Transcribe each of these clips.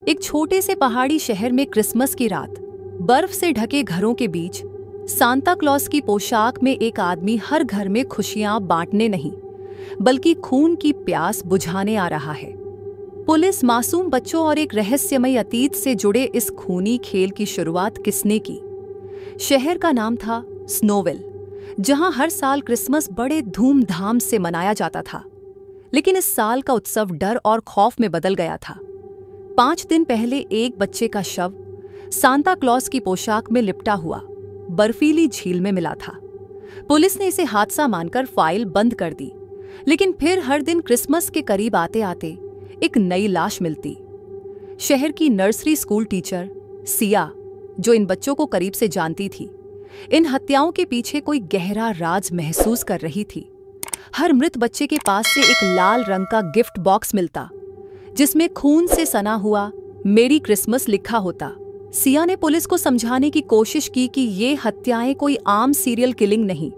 एक छोटे से पहाड़ी शहर में क्रिसमस की रात, बर्फ से ढके घरों के बीच सांता क्लॉज की पोशाक में एक आदमी हर घर में खुशियां बांटने नहीं बल्कि खून की प्यास बुझाने आ रहा है। पुलिस, मासूम बच्चों और एक रहस्यमयी अतीत से जुड़े इस खूनी खेल की शुरुआत किसने की? शहर का नाम था स्नोविल, जहां हर साल क्रिसमस बड़े धूमधाम से मनाया जाता था। लेकिन इस साल का उत्सव डर और खौफ में बदल गया था। 5 दिन पहले एक बच्चे का शव सांता क्लॉज की पोशाक में लिपटा हुआ बर्फीली झील में मिला था। पुलिस ने इसे हादसा मानकर फाइल बंद कर दी, लेकिन फिर हर दिन क्रिसमस के करीब आते आते एक नई लाश मिलती। शहर की नर्सरी स्कूल टीचर सिया, जो इन बच्चों को करीब से जानती थी, इन हत्याओं के पीछे कोई गहरा राज महसूस कर रही थी। हर मृत बच्चे के पास से एक लाल रंग का गिफ्ट बॉक्स मिलता, जिसमें खून से सना हुआ मेरी क्रिसमस लिखा होता। सिया ने पुलिस को समझाने की कोशिश की कि ये हत्याएं कोई आम सीरियल किलिंग नहीं,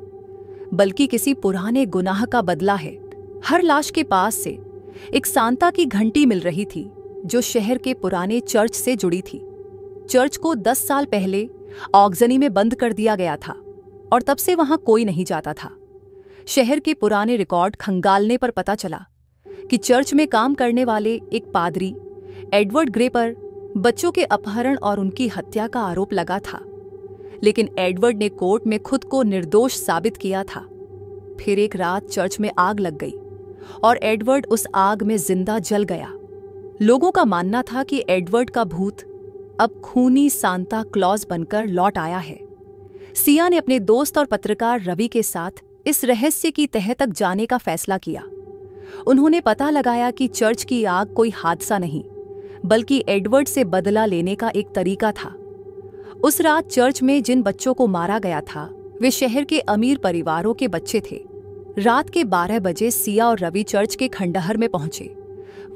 बल्कि किसी पुराने गुनाह का बदला है। हर लाश के पास से एक सांता की घंटी मिल रही थी, जो शहर के पुराने चर्च से जुड़ी थी। चर्च को 10 साल पहले ऑक्जनी में बंद कर दिया गया था और तब से वहां कोई नहीं जाता था। शहर के पुराने रिकॉर्ड खंगालने पर पता चला कि चर्च में काम करने वाले एक पादरी एडवर्ड ग्रे पर बच्चों के अपहरण और उनकी हत्या का आरोप लगा था। लेकिन एडवर्ड ने कोर्ट में खुद को निर्दोष साबित किया था। फिर एक रात चर्च में आग लग गई और एडवर्ड उस आग में जिंदा जल गया। लोगों का मानना था कि एडवर्ड का भूत अब खूनी सांता क्लॉज बनकर लौट आया है। सिया ने अपने दोस्त और पत्रकार रवि के साथ इस रहस्य की तह तक जाने का फैसला किया। उन्होंने पता लगाया कि चर्च की आग कोई हादसा नहीं, बल्कि एडवर्ड से बदला लेने का एक तरीका था। उस रात चर्च में जिन बच्चों को मारा गया था, वे शहर के अमीर परिवारों के बच्चे थे। रात के 12 बजे सिया और रवि चर्च के खंडहर में पहुंचे।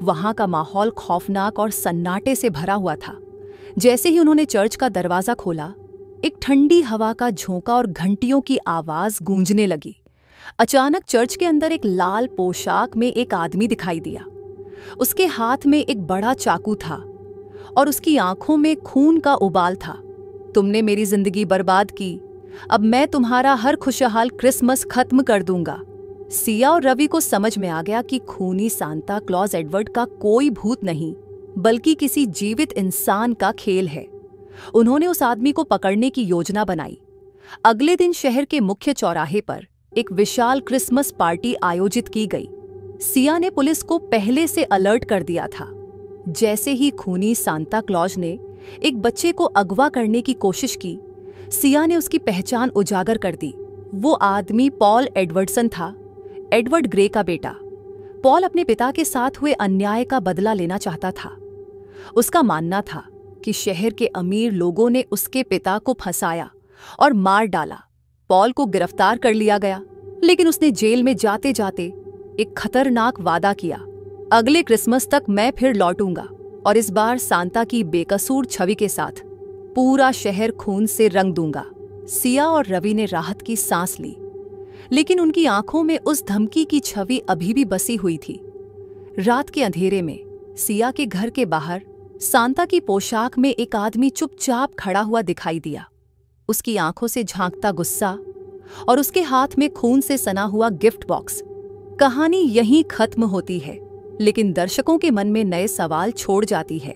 वहां का माहौल खौफनाक और सन्नाटे से भरा हुआ था। जैसे ही उन्होंने चर्च का दरवाजा खोला, एक ठंडी हवा का झोंका और घंटियों की आवाज गूंजने लगी। अचानक चर्च के अंदर एक लाल पोशाक में एक आदमी दिखाई दिया। उसके हाथ में एक बड़ा चाकू था और उसकी आंखों में खून का उबाल था। तुमने मेरी जिंदगी बर्बाद की, अब मैं तुम्हारा हर खुशहाल क्रिसमस खत्म कर दूंगा। सिया और रवि को समझ में आ गया कि खूनी सांता क्लॉज एडवर्ड का कोई भूत नहीं, बल्कि किसी जीवित इंसान का खेल है। उन्होंने उस आदमी को पकड़ने की योजना बनाई। अगले दिन शहर के मुख्य चौराहे पर एक विशाल क्रिसमस पार्टी आयोजित की गई। सिया ने पुलिस को पहले से अलर्ट कर दिया था। जैसे ही खूनी सांता क्लॉज ने एक बच्चे को अगवा करने की कोशिश की, सिया ने उसकी पहचान उजागर कर दी। वो आदमी पॉल एडवर्डसन था, एडवर्ड ग्रे का बेटा। पॉल अपने पिता के साथ हुए अन्याय का बदला लेना चाहता था। उसका मानना था कि शहर के अमीर लोगों ने उसके पिता को फंसाया और मार डाला। पॉल को गिरफ्तार कर लिया गया, लेकिन उसने जेल में जाते जाते एक खतरनाक वादा किया, अगले क्रिसमस तक मैं फिर लौटूंगा और इस बार सांता की बेकसूर छवि के साथ पूरा शहर खून से रंग दूंगा। सिया और रवि ने राहत की सांस ली, लेकिन उनकी आंखों में उस धमकी की छवि अभी भी बसी हुई थी। रात के अंधेरे में सिया के घर के बाहर सांता की पोशाक में एक आदमी चुपचाप खड़ा हुआ दिखाई दिया। उसकी आंखों से झांकता गुस्सा और उसके हाथ में खून से सना हुआ गिफ्ट बॉक्स। कहानी यहीं खत्म होती है, लेकिन दर्शकों के मन में नए सवाल छोड़ जाती है।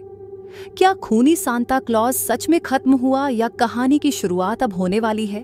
क्या खूनी सांता क्लॉज सच में खत्म हुआ या कहानी की शुरुआत अब होने वाली है?